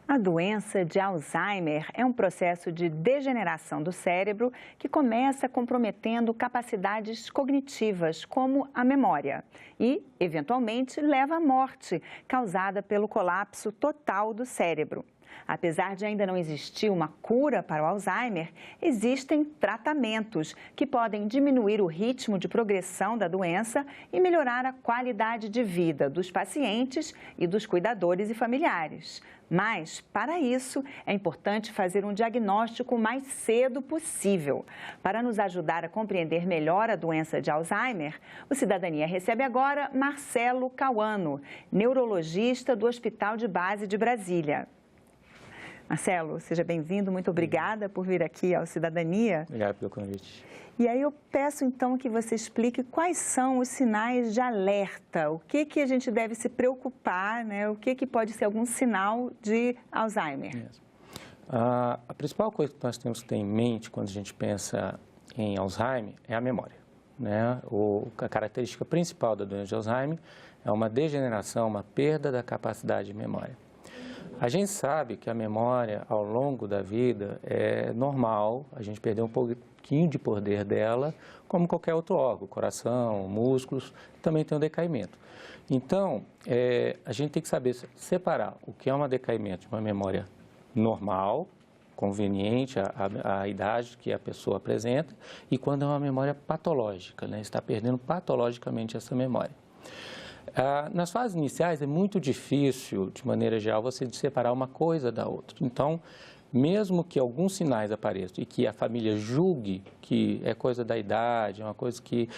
A doença de Alzheimer é um processo de degeneração do cérebro que começa comprometendo capacidades cognitivas, como a memória, e, eventualmente, leva à morte, causada pelo colapso total do cérebro. Apesar de ainda não existir uma cura para o Alzheimer, existem tratamentos que podem diminuir o ritmo de progressão da doença e melhorar a qualidade de vida dos pacientes e dos cuidadores e familiares. Mas, para isso, é importante fazer um diagnóstico o mais cedo possível. Para nos ajudar a compreender melhor a doença de Alzheimer, o Cidadania recebe agora Marcelo Cauano, neurologista do Hospital de Base de Brasília. Marcelo, seja bem-vindo, muito obrigada por vir aqui ao Cidadania. Obrigado pelo convite. E aí eu peço então que você explique quais são os sinais de alerta, o que a gente deve se preocupar, né? O que pode ser algum sinal de Alzheimer. A principal coisa que nós temos que ter em mente quando a gente pensa em Alzheimer é a memória, né? A característica principal da doença de Alzheimer é uma degeneração, uma perda da capacidade de memória. A gente sabe que a memória ao longo da vida é normal, a gente perder um pouquinho de poder dela, como qualquer outro órgão, coração, músculos, também tem um decaimento. Então, a gente tem que saber separar o que é um decaimento de uma memória normal, conveniente à idade que a pessoa apresenta, e quando é uma memória patológica, né? Está perdendo patologicamente essa memória. Nas fases iniciais é muito difícil, de maneira geral, você separar uma coisa da outra. Então, mesmo que alguns sinais apareçam e que a família julgue que é coisa da idade, é uma coisa que,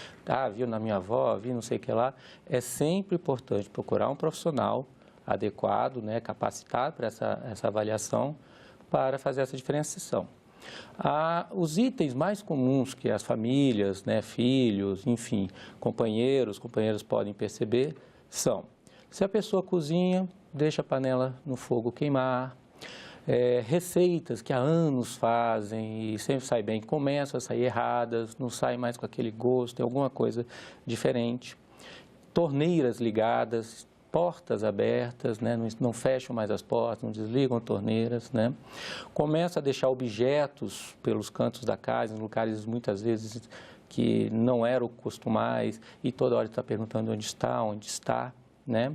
viu na minha avó, viu não sei o que lá, é sempre importante procurar um profissional adequado, né, capacitado para essa avaliação, para fazer essa diferenciação. Os itens mais comuns que as famílias, né, filhos, enfim, companheiras podem perceber são: se a pessoa cozinha, deixa a panela no fogo queimar, receitas que há anos fazem e sempre saem bem, começam a sair erradas, não saem mais com aquele gosto, tem alguma coisa diferente, torneiras ligadas, portas abertas, né? Não fecham mais as portas, não desligam torneiras, né? Começa a deixar objetos pelos cantos da casa, em lugares muitas vezes que não eram costumais e toda hora está perguntando onde está, né?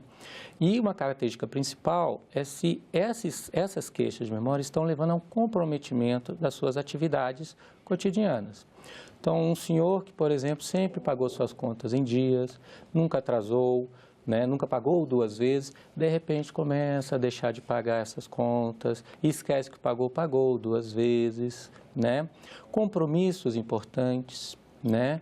E uma característica principal é se essas queixas de memória estão levando a um comprometimento das suas atividades cotidianas. Então, um senhor que, por exemplo, sempre pagou suas contas em dias, nunca atrasou, né, nunca pagou 2 vezes, de repente começa a deixar de pagar essas contas, esquece que pagou 2 vezes, né? Compromissos importantes, né?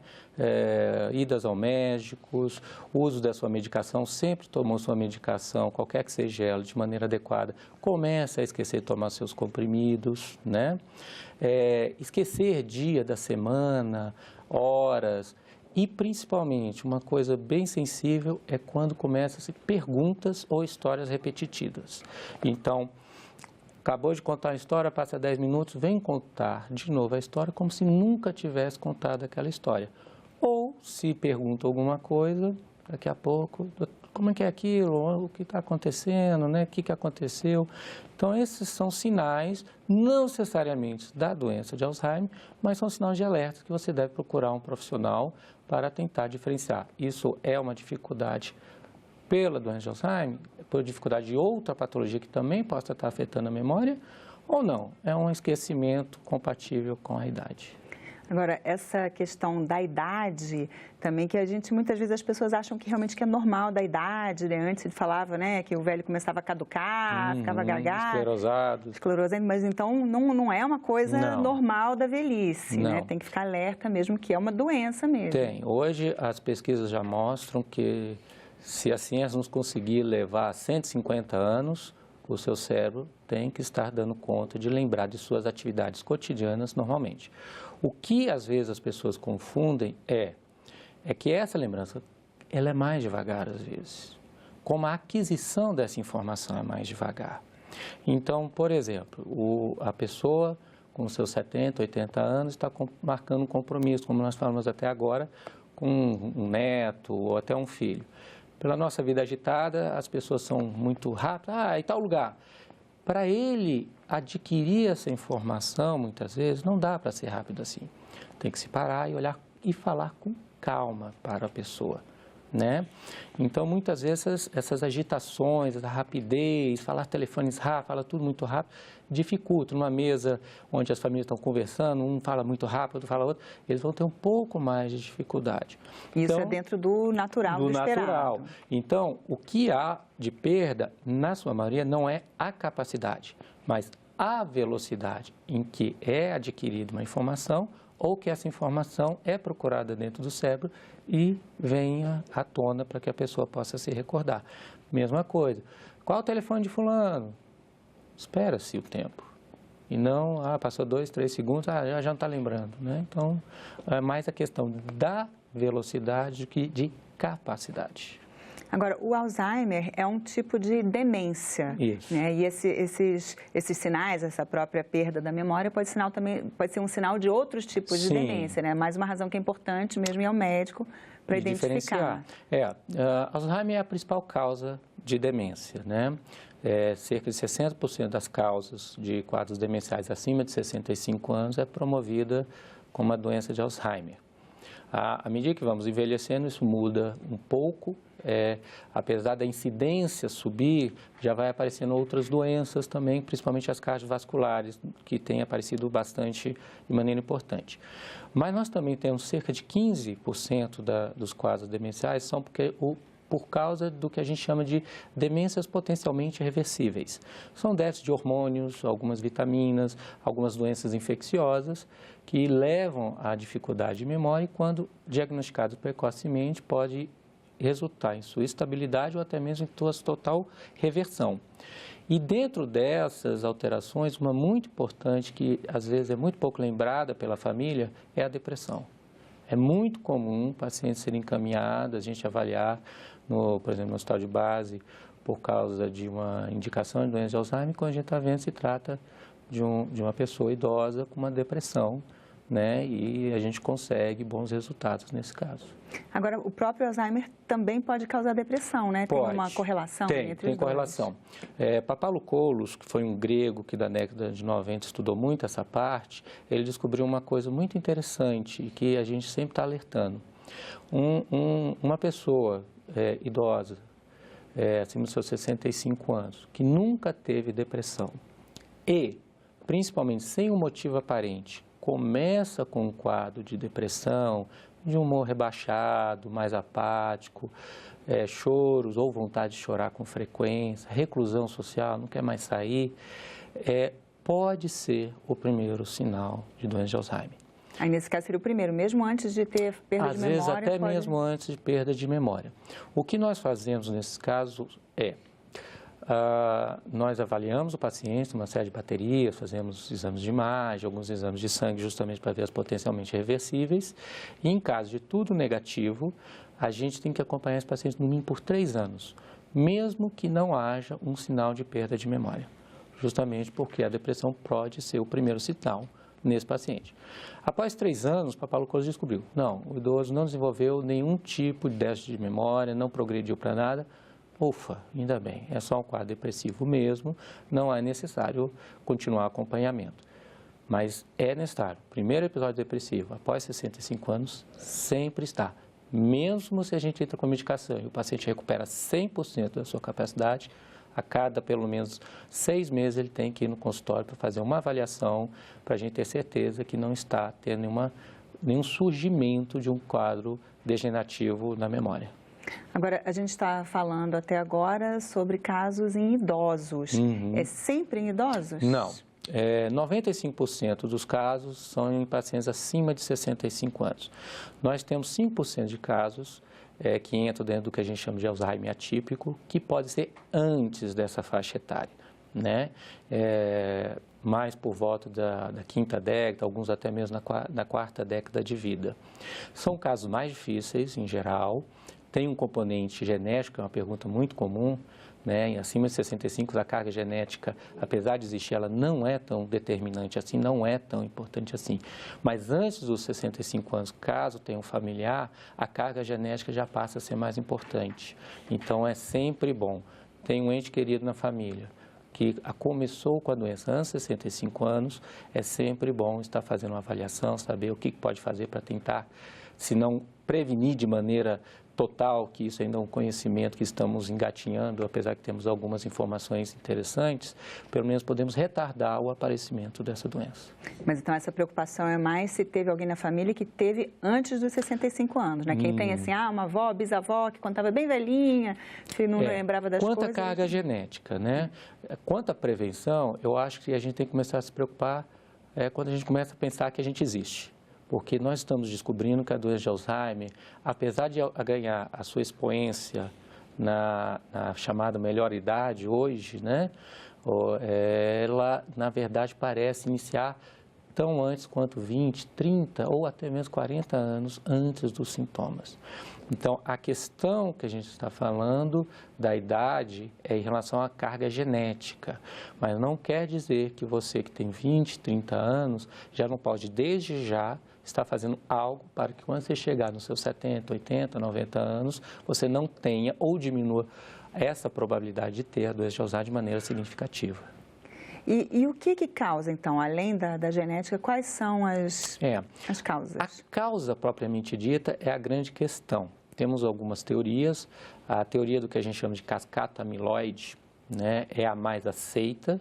Idas ao médico, uso da sua medicação, sempre tomou sua medicação, qualquer que seja ela, de maneira adequada, começa a esquecer de tomar seus comprimidos, né? Esquecer dia da semana, horas. E, principalmente, uma coisa bem sensível é quando começam-se perguntas ou histórias repetitivas. Então, acabou de contar a história, passa 10 minutos, vem contar de novo a história como se nunca tivesse contado aquela história. Ou, se pergunta alguma coisa, daqui a pouco, como é que é aquilo, o que está acontecendo, né? O que aconteceu. Então, esses são sinais, não necessariamente da doença de Alzheimer, mas são sinais de alerta que você deve procurar um profissional para tentar diferenciar. Isso é uma dificuldade pela doença de Alzheimer, por dificuldade de outra patologia que também possa estar afetando a memória, ou não, é um esquecimento compatível com a idade. Agora, essa questão da idade também, que muitas vezes as pessoas acham que realmente que é normal da idade, né? Antes ele falava, né, que o velho começava a caducar, ficava gaga, esclerosado, mas então não é uma coisa normal da velhice, né? Tem que ficar alerta mesmo que é uma doença mesmo. Tem. Hoje as pesquisas já mostram que se a ciência nos conseguir levar 150 anos, o seu cérebro tem que estar dando conta de lembrar de suas atividades cotidianas normalmente. O que às vezes as pessoas confundem é que essa lembrança ela é mais devagar às vezes, como a aquisição dessa informação é mais devagar. Então, por exemplo, a pessoa com seus 70, 80 anos está marcando um compromisso, como nós falamos até agora, com um neto ou até um filho. Pela nossa vida agitada, as pessoas são muito rápidas, em tal lugar. para ele adquirir essa informação, muitas vezes, não dá para ser rápido assim. Tem que se parar e olhar e falar com calma para a pessoa, né? Então, muitas vezes, essas agitações, a rapidez, falar telefones rápido, fala tudo muito rápido, dificulta. Numa mesa onde as famílias estão conversando, um fala muito rápido, outro fala outro, eles vão ter um pouco mais de dificuldade. Isso então, é dentro do natural, do esperado. natural. Então, o que há de perda, na sua maioria, não é a capacidade, mas a velocidade em que é adquirida uma informação ou que essa informação é procurada dentro do cérebro e venha à tona para que a pessoa possa se recordar. Mesma coisa. Qual o telefone de fulano? Espera-se o tempo. E não, passou 2, 3 segundos, já não está lembrando, né? Então, é mais a questão da velocidade do que de capacidade. Agora, o Alzheimer é um tipo de demência, Isso. Né? E esses sinais, essa própria perda da memória, pode ser um sinal de outros tipos de demência, né? Mais uma razão que é importante mesmo ir ao médico para identificar. Alzheimer é a principal causa de demência, né? Cerca de 60% das causas de quadros demenciais acima de 65 anos é promovida com uma doença de Alzheimer. À medida que vamos envelhecendo, isso muda um pouco. Apesar da incidência subir, já vai aparecendo outras doenças também, principalmente as cardiovasculares, que têm aparecido bastante de maneira importante. Mas nós também temos cerca de 15% dos quadros demenciais são por causa do que a gente chama de demências potencialmente reversíveis. São déficits de hormônios, algumas vitaminas, algumas doenças infecciosas que levam à dificuldade de memória e, quando diagnosticados precocemente, pode resultar em sua estabilidade ou até mesmo em sua total reversão. E dentro dessas alterações, uma muito importante que às vezes é muito pouco lembrada pela família é a depressão. É muito comum pacientes serem encaminhados, a gente avaliar, por exemplo, no hospital de base, por causa de uma indicação de doença de Alzheimer, quando a gente está vendo se trata de uma pessoa idosa com uma depressão, né? E a gente consegue bons resultados nesse caso. Agora, o próprio Alzheimer também pode causar depressão, né? Pode. Tem uma correlação entre os dois? Tem correlação. Papaloukolos, que foi um grego que da década de 90 estudou muito essa parte, ele descobriu uma coisa muito interessante e que a gente sempre está alertando. Uma pessoa idosa, acima dos seus 65 anos, que nunca teve depressão e, principalmente sem um motivo aparente, começa com um quadro de depressão, de humor rebaixado, mais apático, choros ou vontade de chorar com frequência, reclusão social, não quer mais sair, pode ser o primeiro sinal de doença de Alzheimer. Aí, nesse caso, seria o primeiro, mesmo antes de ter perda de memória? Às vezes, até mesmo antes de perda de memória. O que nós fazemos nesses casos nós avaliamos o paciente, uma série de baterias, fazemos exames de imagem, alguns exames de sangue, justamente para ver as potencialmente reversíveis. E em caso de tudo negativo, a gente tem que acompanhar esse paciente no mínimo por 3 anos, mesmo que não haja um sinal de perda de memória, justamente porque a depressão pode ser o primeiro sinal nesse paciente. Após 3 anos, Papaloukolos descobriu, não, o idoso não desenvolveu nenhum tipo de déficit de memória, não progrediu para nada. Ufa, ainda bem, é só um quadro depressivo mesmo, não é necessário continuar acompanhamento. Mas é necessário, primeiro episódio depressivo, após 65 anos, sempre está. Mesmo se a gente entra com medicação e o paciente recupera 100% da sua capacidade, a cada pelo menos 6 meses ele tem que ir no consultório para fazer uma avaliação, para a gente ter certeza que não está tendo nenhum surgimento de um quadro degenerativo na memória. Agora, a gente está falando até agora sobre casos em idosos. É sempre em idosos? Não. 95% dos casos são em pacientes acima de 65 anos. Nós temos 5% de casos que entram dentro do que a gente chama de Alzheimer atípico, que pode ser antes dessa faixa etária, né? Mais por volta da 5ª década, alguns até mesmo na 4ª década de vida. São casos mais difíceis, em geral. Tem um componente genético, é uma pergunta muito comum, né? Acima de 65, a carga genética, apesar de existir, ela não é tão determinante assim, não é tão importante assim. Mas antes dos 65 anos, caso tenha um familiar, a carga genética já passa a ser mais importante. Então, é sempre bom. Tem um ente querido na família que começou com a doença antes de 65 anos, é sempre bom estar fazendo uma avaliação, saber o que pode fazer para tentar, se não prevenir de maneira total, que isso ainda é um conhecimento que estamos engatinhando, apesar que temos algumas informações interessantes, pelo menos podemos retardar o aparecimento dessa doença. Mas então essa preocupação é mais se teve alguém na família que teve antes dos 65 anos, né? Quem tem assim, uma avó, bisavó, que quando estava bem velhinha, se não lembrava das coisas... Quanto à carga genética, né? Quanto à prevenção, eu acho que a gente tem que começar a se preocupar quando a gente começa a pensar que a gente existe. Porque nós estamos descobrindo que a doença de Alzheimer, apesar de ganhar a sua expoência na chamada melhor idade hoje, né, ela, na verdade, parece iniciar tão antes quanto 20, 30 ou até mesmo 40 anos antes dos sintomas. Então, a questão que a gente está falando da idade é em relação à carga genética, mas não quer dizer que você que tem 20, 30 anos já não pode, desde já, estar fazendo algo para que quando você chegar nos seus 70, 80, 90 anos, você não tenha ou diminua essa probabilidade de ter a doença de Alzheimer de maneira significativa. E o que causa, então, além da genética, quais são as causas? A causa propriamente dita é a grande questão. Temos algumas teorias. A teoria do que a gente chama de cascata amiloide, né, é a mais aceita,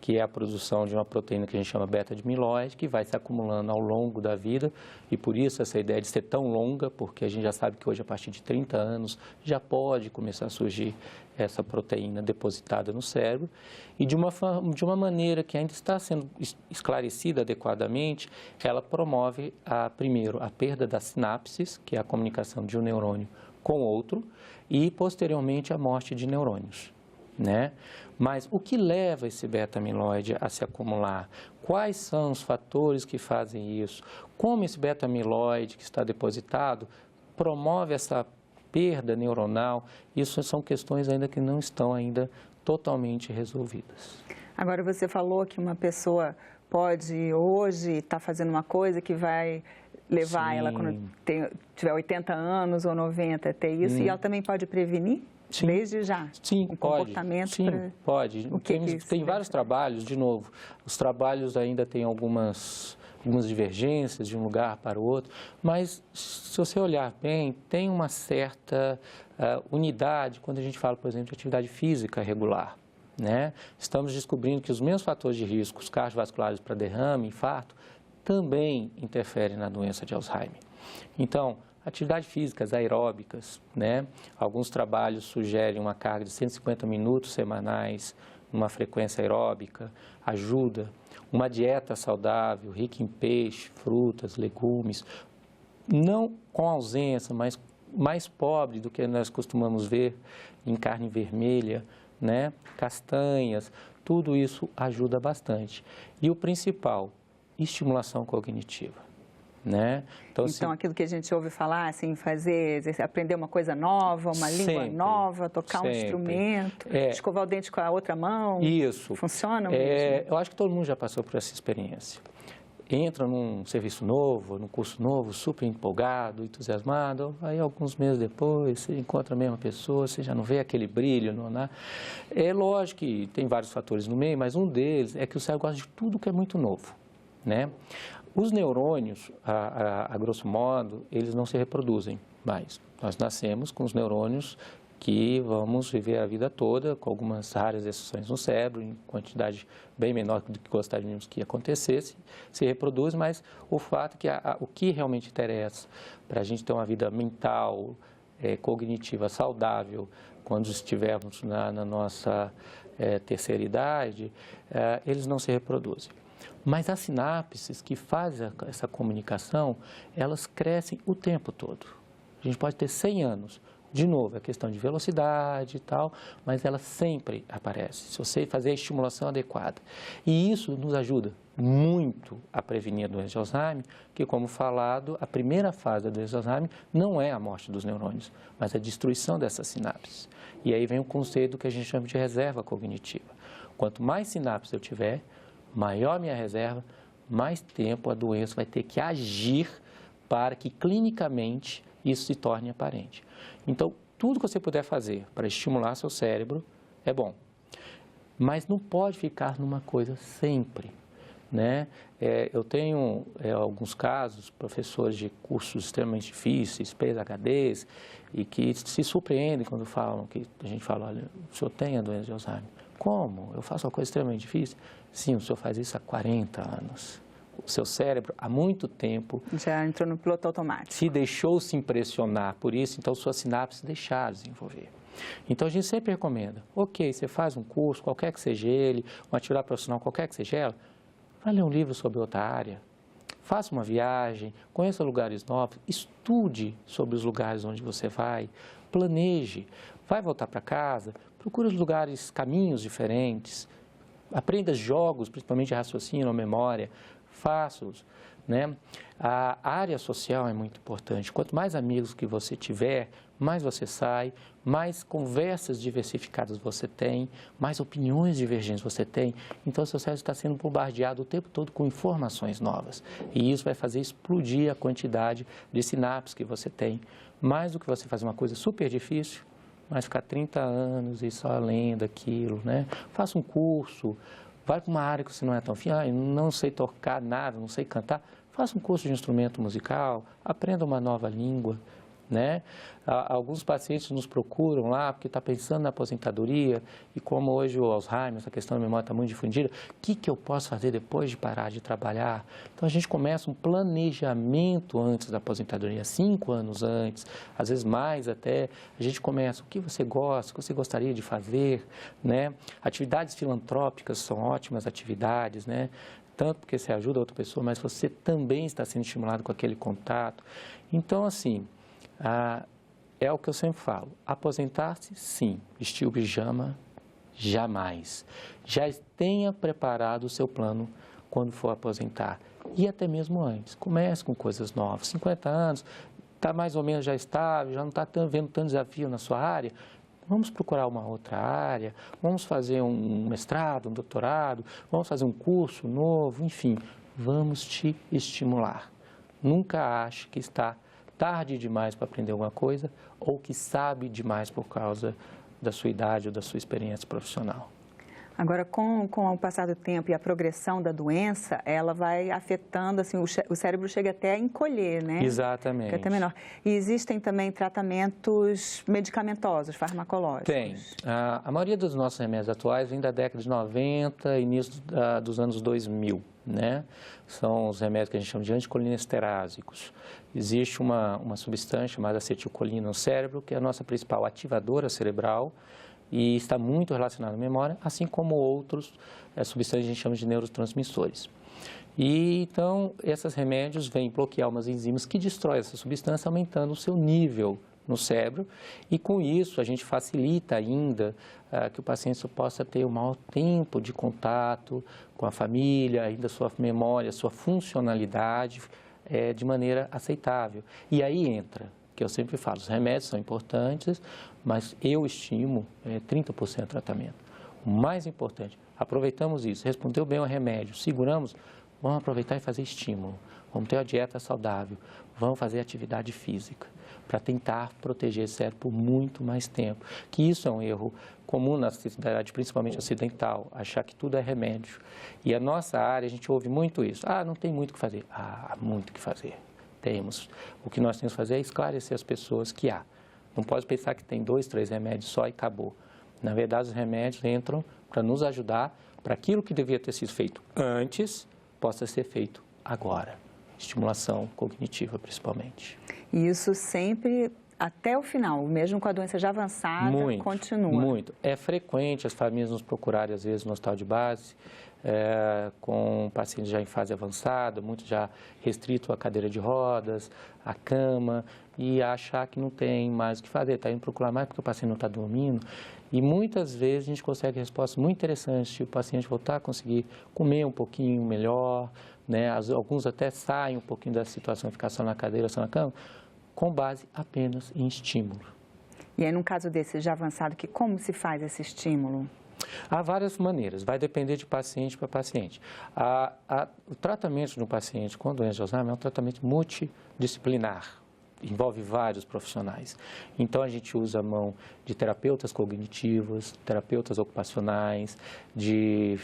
que é a produção de uma proteína que a gente chama beta-amiloide, que vai se acumulando ao longo da vida, e por isso essa ideia de ser tão longa, porque a gente já sabe que hoje, a partir de 30 anos, já pode começar a surgir essa proteína depositada no cérebro, e de uma maneira que ainda está sendo esclarecida adequadamente, ela promove, primeiro, a perda das sinapses, que é a comunicação de um neurônio com outro, e, posteriormente, a morte de neurônios, né? Mas o que leva esse beta-amiloide a se acumular? Quais são os fatores que fazem isso? Como esse beta-amiloide que está depositado promove essa perda neuronal? Isso são questões ainda que não estão ainda totalmente resolvidas. Agora, você falou que uma pessoa pode hoje estar fazendo uma coisa que vai levar ela, quando tiver 80 anos ou 90, a ter isso, e ela também pode prevenir? Sim. Desde já? Sim, um pode. Comportamento sim, pode. Tem vários trabalhos, de novo, os trabalhos ainda têm algumas divergências de um lugar para o outro, mas se você olhar bem, tem uma certa unidade quando a gente fala, por exemplo, de atividade física regular, né? Estamos descobrindo que os mesmos fatores de risco cardiovasculares para derrame, infarto, também interferem na doença de Alzheimer. Então, atividades físicas aeróbicas, né? Alguns trabalhos sugerem uma carga de 150 minutos semanais, uma frequência aeróbica, ajuda. Uma dieta saudável, rica em peixe, frutas, legumes, não com ausência, mas mais pobre do que nós costumamos ver em carne vermelha, né? Castanhas, tudo isso ajuda bastante. E o principal, estimulação cognitiva. Né? Então, aquilo que a gente ouve falar, assim, aprender uma coisa nova, uma língua nova, tocar um instrumento, escovar o dente com a outra mão. Isso. Funciona mesmo? Eu acho que todo mundo já passou por essa experiência. Entra num serviço novo, num curso novo, super empolgado, entusiasmado, aí alguns meses depois você encontra a mesma pessoa, você já não vê aquele brilho. É lógico que tem vários fatores no meio, mas um deles é que o cérebro gosta de tudo que é muito novo, né? Os neurônios, a grosso modo, eles não se reproduzem mais. Nós nascemos com os neurônios que vamos viver a vida toda, com algumas raras exceções no cérebro, em quantidade bem menor do que gostaríamos que acontecesse, se reproduz, mas o fato é que o que realmente interessa para a gente ter uma vida mental, cognitiva saudável, quando estivermos na nossa terceira idade, eles não se reproduzem. Mas as sinapses que fazem essa comunicação, elas crescem o tempo todo. A gente pode ter 100 anos. De novo, é questão de velocidade e tal, mas ela sempre aparece, se você fazer a estimulação adequada. E isso nos ajuda muito a prevenir a doença de Alzheimer, que, como falado, a primeira fase da doença de Alzheimer não é a morte dos neurônios, mas a destruição dessas sinapses. E aí vem o conceito que a gente chama de reserva cognitiva. Quanto mais sinapses eu tiver, maior minha reserva, mais tempo a doença vai ter que agir para que clinicamente isso se torne aparente. Então, tudo que você puder fazer para estimular seu cérebro é bom. mas não pode ficar numa coisa sempre, né? Eu tenho alguns casos, professores de cursos extremamente difíceis, PhDs, e que se surpreendem quando falam, que a gente fala, olha, o senhor tem a doença de Alzheimer. Como? Eu faço uma coisa extremamente difícil? Sim, o senhor faz isso há 40 anos. O seu cérebro, há muito tempo... Já entrou no piloto automático. Se deixou se impressionar por isso, então suas sinapses deixaram de desenvolver. Então, a gente sempre recomenda, ok, você faz um curso, qualquer que seja ele, uma atividade profissional, qualquer que seja ela, vai ler um livro sobre outra área, faça uma viagem, conheça lugares novos, estude sobre os lugares onde você vai, planeje, vai voltar para casa, procure os lugares, caminhos diferentes, aprenda jogos, principalmente de raciocínio ou memória, faça-os, né? A área social é muito importante. Quanto mais amigos que você tiver, mais você sai, mais conversas diversificadas você tem, mais opiniões divergentes você tem. Então, o seu cérebro está sendo bombardeado o tempo todo com informações novas. E isso vai fazer explodir a quantidade de sinapses que você tem. Mais do que você fazer uma coisa super difícil, mas ficar 30 anos e só lendo aquilo, né? Faça um curso, vai para uma área que você não é tão afim, eu não sei tocar nada, não sei cantar, faça um curso de instrumento musical, aprenda uma nova língua, né? Alguns pacientes nos procuram lá porque está pensando na aposentadoria e como hoje o Alzheimer, essa questão da memória está muito difundida, o que eu posso fazer depois de parar de trabalhar? Então a gente começa um planejamento antes da aposentadoria, 5 anos antes, às vezes mais até, a gente começa o que você gosta, o que você gostaria de fazer, né? Atividades filantrópicas são ótimas atividades, né? Tanto porque você ajuda a outra pessoa, mas você também está sendo estimulado com aquele contato. Então, assim, é o que eu sempre falo, aposentar-se, sim, vestir o pijama, jamais. Já tenha preparado o seu plano quando for aposentar e até mesmo antes. Comece com coisas novas, 50 anos, está mais ou menos já estável, já não está vendo tanto desafio na sua área, vamos procurar uma outra área, vamos fazer um mestrado, um doutorado, vamos fazer um curso novo, enfim, vamos te estimular. Nunca ache que está tarde demais para aprender alguma coisa ou que sabe demais por causa da sua idade ou da sua experiência profissional. Agora, com o passar do tempo e a progressão da doença, ela vai afetando, assim, o cérebro chega até a encolher, né? Exatamente. Fica até menor. E existem também tratamentos medicamentosos, farmacológicos? Tem. A maioria dos nossos remédios atuais vem da década de 90 e início dos anos 2000, né? São os remédios que a gente chama de anticolinesterásicos. Existe uma substância chamada acetilcolina no cérebro, que é a nossa principal ativadora cerebral, e está muito relacionado à memória, assim como outros substâncias que a gente chama de neurotransmissores. E então, esses remédios vêm bloquear umas enzimas que destroem essa substância, aumentando o seu nível no cérebro, e com isso a gente facilita ainda que o paciente possa ter um maior tempo de contato com a família, ainda sua memória, sua funcionalidade de maneira aceitável. E aí entra, que eu sempre falo, os remédios são importantes, mas eu estimo 30% tratamento. O mais importante, aproveitamos isso, respondeu bem ao remédio, seguramos, vamos aproveitar e fazer estímulo, vamos ter uma dieta saudável, vamos fazer atividade física, para tentar proteger esse cérebro por muito mais tempo. Que isso é um erro comum na sociedade, principalmente ocidental, achar que tudo é remédio. E a nossa área, a gente ouve muito isso, não tem muito o que fazer. Há muito o que fazer. Temos. O que nós temos que fazer é esclarecer as pessoas que há. Não pode pensar que tem 2, 3 remédios só e acabou. Na verdade, os remédios entram para nos ajudar, para aquilo que devia ter sido feito antes, possa ser feito agora. Estimulação cognitiva, principalmente. E isso sempre até o final, mesmo com a doença já avançada, continua? Muito. É frequente as famílias nos procurarem, às vezes, no hospital de base, com pacientes já em fase avançada, muito já restrito à cadeira de rodas, à cama, e achar que não tem mais o que fazer, está indo procurar mais porque o paciente não está dormindo. E muitas vezes a gente consegue respostas muito interessantes, tipo o paciente voltar a conseguir comer um pouquinho melhor, né? Alguns até saem um pouquinho da situação de ficar só na cadeira, só na cama, com base apenas em estímulo. E aí, num caso desse já avançado, como se faz esse estímulo? Há várias maneiras, vai depender de paciente para paciente. O tratamento de um paciente com doença de Alzheimer é um tratamento multidisciplinar. envolve vários profissionais. Então, a gente usa a mão de terapeutas cognitivos, terapeutas ocupacionais, de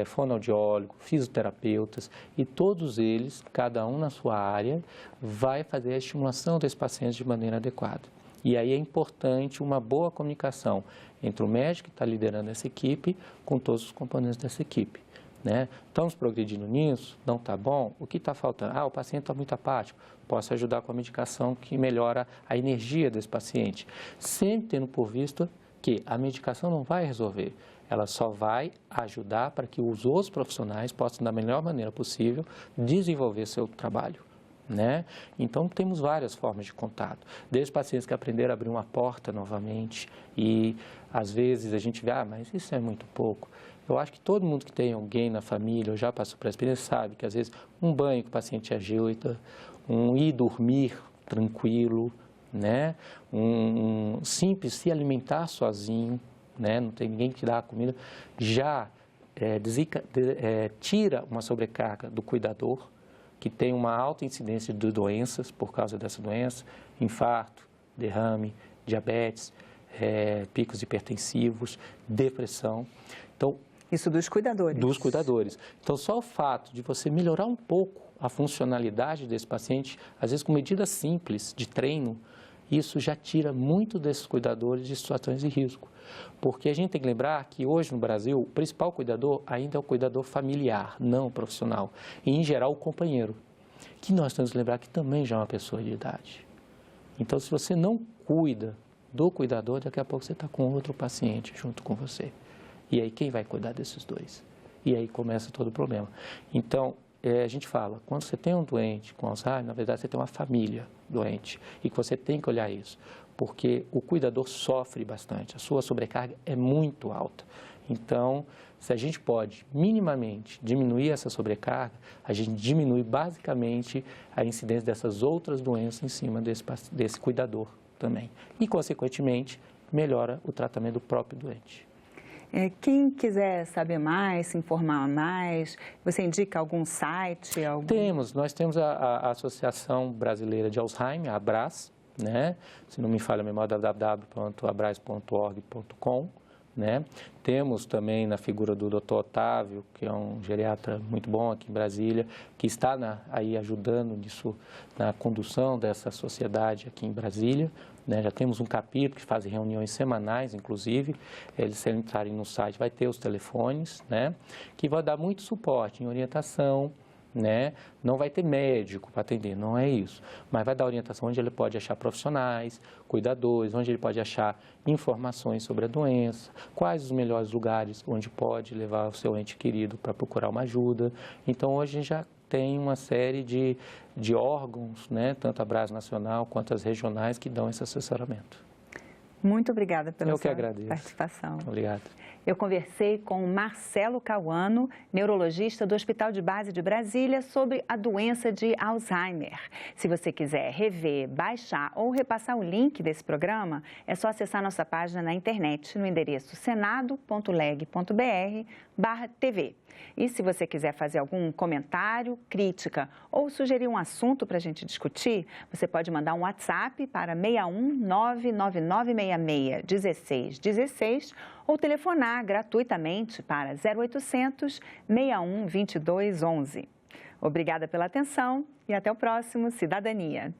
fonoaudiólogo, fisioterapeutas, e todos eles, cada um na sua área, vai fazer a estimulação desse paciente de maneira adequada. E aí é importante uma boa comunicação entre o médico que está liderando essa equipe com todos os componentes dessa equipe. Né? Estamos progredindo nisso? Não está bom? O que está faltando? O paciente está muito apático. Posso ajudar com a medicação que melhora a energia desse paciente. Sempre tendo por vista que a medicação não vai resolver. Ela só vai ajudar para que os outros profissionais possam, da melhor maneira possível, desenvolver seu trabalho. Né? Então, temos várias formas de contato. Desde pacientes que aprenderam a abrir uma porta novamente e, às vezes, a gente vê, mas isso é muito pouco. Eu acho que todo mundo que tem alguém na família ou já passou por essa experiência sabe que, às vezes, um banho que o paciente ajeita, um ir dormir tranquilo, né? um simples se alimentar sozinho, né? Não tem ninguém que te dá a comida, já tira uma sobrecarga do cuidador, que tem uma alta incidência de doenças por causa dessa doença, infarto, derrame, diabetes, picos hipertensivos, depressão. Então, isso dos cuidadores. Dos cuidadores. Então, só o fato de você melhorar um pouco a funcionalidade desse paciente, às vezes com medidas simples de treino, isso já tira muito desses cuidadores de situações de risco. Porque a gente tem que lembrar que hoje no Brasil, o principal cuidador ainda é o cuidador familiar, não o profissional. E, em geral, o companheiro, que nós temos que lembrar que também já é uma pessoa de idade. Então, se você não cuida do cuidador, daqui a pouco você está com outro paciente junto com você. E aí, quem vai cuidar desses dois? E aí começa todo o problema. Então, a gente fala, quando você tem um doente com Alzheimer, na verdade, você tem uma família doente e que você tem que olhar isso, porque o cuidador sofre bastante, a sua sobrecarga é muito alta. Então, se a gente pode minimamente diminuir essa sobrecarga, a gente diminui basicamente a incidência dessas outras doenças em cima desse cuidador também. E, consequentemente, melhora o tratamento do próprio doente. Quem quiser saber mais, se informar mais, você indica algum site? Nós temos a Associação Brasileira de Alzheimer, a ABRAS, né? Se não me falha a memória, www.abras.org.com, né? Temos também na figura do Dr. Otávio, que é um geriatra muito bom aqui em Brasília, que está aí ajudando nisso, na condução dessa sociedade aqui em Brasília. Né? Já temos um capítulo que faz reuniões semanais, inclusive. Eles, se entrarem no site, vai ter os telefones, né? Que vai dar muito suporte em orientação, né? Não vai ter médico para atender, não é isso. Mas vai dar orientação onde ele pode achar profissionais, cuidadores, onde ele pode achar informações sobre a doença, quais os melhores lugares onde pode levar o seu ente querido para procurar uma ajuda. Então, hoje a gente já tem uma série de órgãos, né? Tanto a Abras Nacional quanto as regionais, que dão esse assessoramento. Muito obrigada pela sua agradeço. Participação. Obrigado. Eu conversei com o Marcelo Cauano, neurologista do Hospital de Base de Brasília, sobre a doença de Alzheimer. Se você quiser rever, baixar ou repassar o link desse programa, é só acessar nossa página na internet, no endereço senado.leg.br/TV. E se você quiser fazer algum comentário, crítica ou sugerir um assunto para a gente discutir, você pode mandar um WhatsApp para 61 99966 1616 ou telefonar gratuitamente para 0800 61 22 11. Obrigada pela atenção e até o próximo Cidadania.